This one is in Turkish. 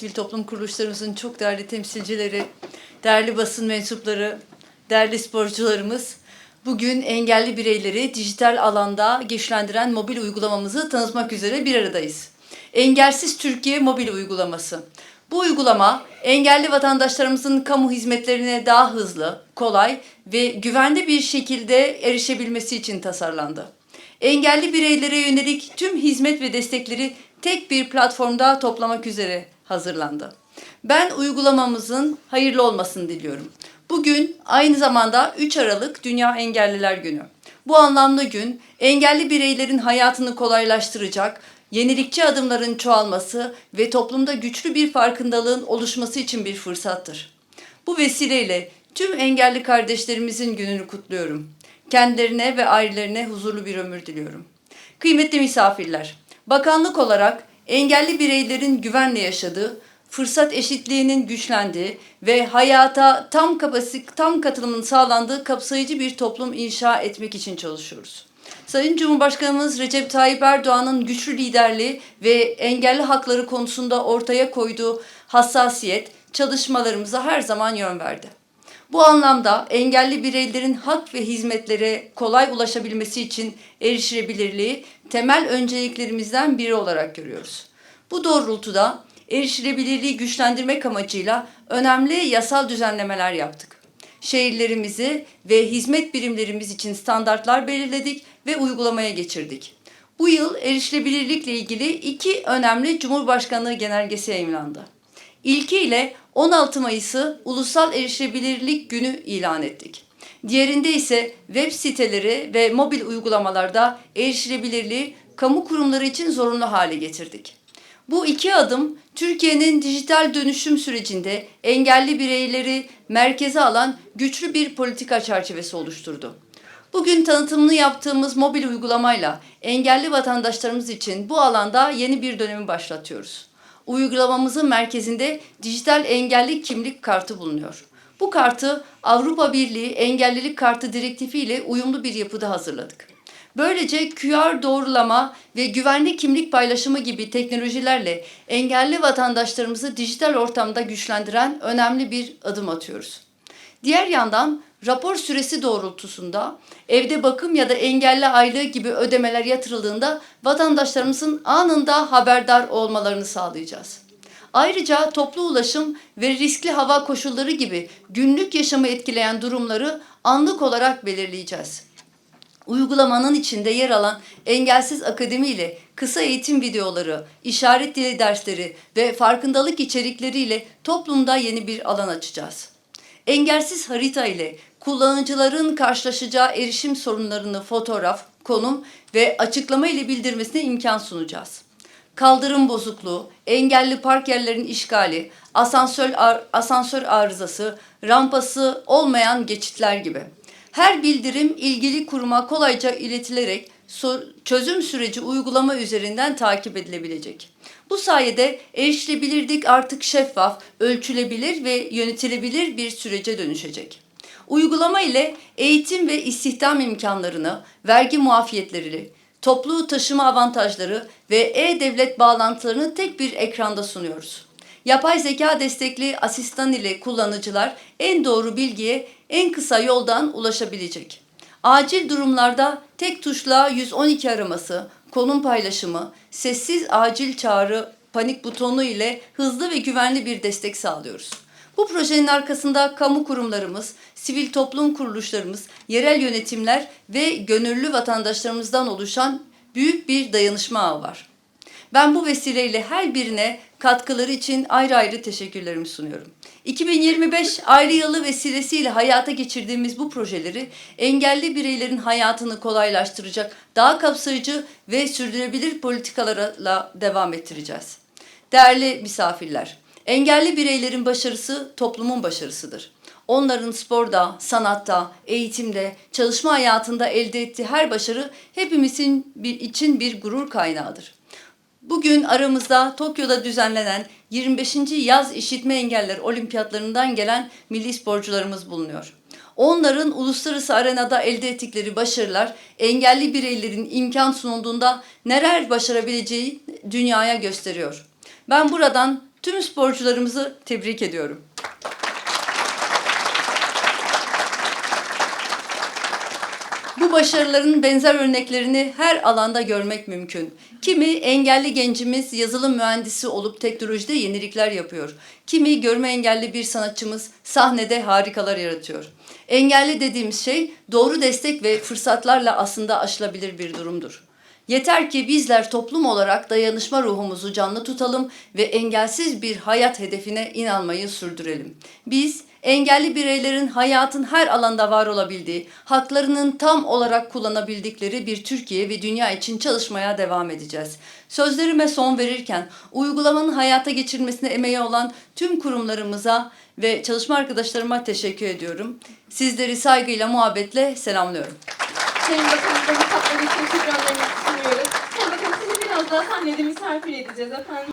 Sivil toplum kuruluşlarımızın çok değerli temsilcileri, değerli basın mensupları, değerli sporcularımız, bugün engelli bireyleri dijital alanda güçlendiren mobil uygulamamızı tanıtmak üzere bir aradayız. Engelsiz Türkiye mobil uygulaması. Bu uygulama engelli vatandaşlarımızın kamu hizmetlerine daha hızlı, kolay ve güvenli bir şekilde erişebilmesi için tasarlandı. Engelli bireylere yönelik tüm hizmet ve destekleri tek bir platformda toplamak üzere hazırlandı. Ben uygulamamızın hayırlı olmasını diliyorum. Bugün aynı zamanda 3 Aralık Dünya Engelliler Günü. Bu anlamlı gün engelli bireylerin hayatını kolaylaştıracak, yenilikçi adımların çoğalması ve toplumda güçlü bir farkındalığın oluşması için bir fırsattır. Bu vesileyle tüm engelli kardeşlerimizin gününü kutluyorum. Kendilerine ve ailelerine huzurlu bir ömür diliyorum. Kıymetli misafirler, bakanlık olarak engelli bireylerin güvenle yaşadığı, fırsat eşitliğinin güçlendiği ve hayata tam katılımın sağlandığı kapsayıcı bir toplum inşa etmek için çalışıyoruz. Sayın Cumhurbaşkanımız Recep Tayyip Erdoğan'ın güçlü liderliği ve engelli hakları konusunda ortaya koyduğu hassasiyet çalışmalarımıza her zaman yön verdi. Bu anlamda engelli bireylerin hak ve hizmetlere kolay ulaşabilmesi için erişilebilirliği temel önceliklerimizden biri olarak görüyoruz. Bu doğrultuda erişilebilirliği güçlendirmek amacıyla önemli yasal düzenlemeler yaptık. Şehirlerimizi ve hizmet birimlerimiz için standartlar belirledik ve uygulamaya geçirdik. Bu yıl erişilebilirlikle ilgili 2 önemli Cumhurbaşkanlığı genelgesi yayımlandı. İlkiyle 16 Mayıs'ı Ulusal Erişilebilirlik Günü ilan ettik. Diğerinde ise web siteleri ve mobil uygulamalarda erişilebilirliği kamu kurumları için zorunlu hale getirdik. Bu 2 adım Türkiye'nin dijital dönüşüm sürecinde engelli bireyleri merkeze alan güçlü bir politika çerçevesi oluşturdu. Bugün tanıtımını yaptığımız mobil uygulamayla engelli vatandaşlarımız için bu alanda yeni bir dönemi başlatıyoruz. Uygulamamızın merkezinde dijital engelli kimlik kartı bulunuyor. Bu kartı Avrupa Birliği Engellilik Kartı Direktifi ile uyumlu bir yapıda hazırladık. Böylece QR doğrulama ve güvenli kimlik paylaşımı gibi teknolojilerle engelli vatandaşlarımızı dijital ortamda güçlendiren önemli bir adım atıyoruz. Diğer yandan rapor süresi doğrultusunda evde bakım ya da engelli aylığı gibi ödemeler yatırıldığında vatandaşlarımızın anında haberdar olmalarını sağlayacağız. Ayrıca toplu ulaşım ve riskli hava koşulları gibi günlük yaşamı etkileyen durumları anlık olarak belirleyeceğiz. Uygulamanın içinde yer alan Engelsiz Akademi ile kısa eğitim videoları, işaret dili dersleri ve farkındalık içerikleriyle toplumda yeni bir alan açacağız. Engelsiz harita ile kullanıcıların karşılaşacağı erişim sorunlarını fotoğraf, konum ve açıklama ile bildirmesine imkan sunacağız. Kaldırım bozukluğu, engelli park yerlerinin işgali, asansör arızası, rampası olmayan geçitler gibi. Her bildirim ilgili kuruma kolayca iletilerek çözüm süreci uygulama üzerinden takip edilebilecek. Bu sayede erişilebilirlik artık şeffaf, ölçülebilir ve yönetilebilir bir sürece dönüşecek. Uygulama ile eğitim ve istihdam imkanlarını, vergi muafiyetleri, toplu taşıma avantajları ve e-devlet bağlantılarını tek bir ekranda sunuyoruz. Yapay zeka destekli asistan ile kullanıcılar en doğru bilgiye en kısa yoldan ulaşabilecek. Acil durumlarda tek tuşla 112 araması, konum paylaşımı, sessiz acil çağrı, panik butonu ile hızlı ve güvenli bir destek sağlıyoruz. Bu projenin arkasında kamu kurumlarımız, sivil toplum kuruluşlarımız, yerel yönetimler ve gönüllü vatandaşlarımızdan oluşan büyük bir dayanışma ağı var. Ben bu vesileyle her birine katkıları için ayrı ayrı teşekkürlerimi sunuyorum. 2025 aile yılı vesilesiyle hayata geçirdiğimiz bu projeleri engelli bireylerin hayatını kolaylaştıracak daha kapsayıcı ve sürdürülebilir politikalarla devam ettireceğiz. Değerli misafirler, engelli bireylerin başarısı toplumun başarısıdır. Onların sporda, sanatta, eğitimde, çalışma hayatında elde ettiği her başarı hepimizin için bir gurur kaynağıdır. Bugün aramızda Tokyo'da düzenlenen 25. Yaz İşitme Engeller Olimpiyatlarından gelen milli sporcularımız bulunuyor. Onların uluslararası arenada elde ettikleri başarılar engelli bireylerin imkan sunulduğunda neler başarabileceği dünyaya gösteriyor. Ben buradan Tüm sporcularımızı tebrik ediyorum. Bu başarıların benzer örneklerini her alanda görmek mümkün. Kimi engelli gencimiz yazılım mühendisi olup teknolojide yenilikler yapıyor. Kimi görme engelli bir sanatçımız sahnede harikalar yaratıyor. Engelli dediğimiz şey doğru destek ve fırsatlarla aslında aşılabilir bir durumdur. Yeter ki bizler toplum olarak dayanışma ruhumuzu canlı tutalım ve engelsiz bir hayat hedefine inanmayı sürdürelim. Biz engelli bireylerin hayatın her alanda var olabildiği, haklarının tam olarak kullanabildikleri bir Türkiye ve dünya için çalışmaya devam edeceğiz. Sözlerime son verirken uygulamanın hayata geçirilmesine emeği olan tüm kurumlarımıza ve çalışma arkadaşlarıma teşekkür ediyorum. Sizleri saygıyla, muhabbetle selamlıyorum. Sayın Bakanımıza bu tatlı için şükranlarını sunuyoruz. Sayın Bakanım sizi biraz daha sahnede misafir edeceğiz efendim.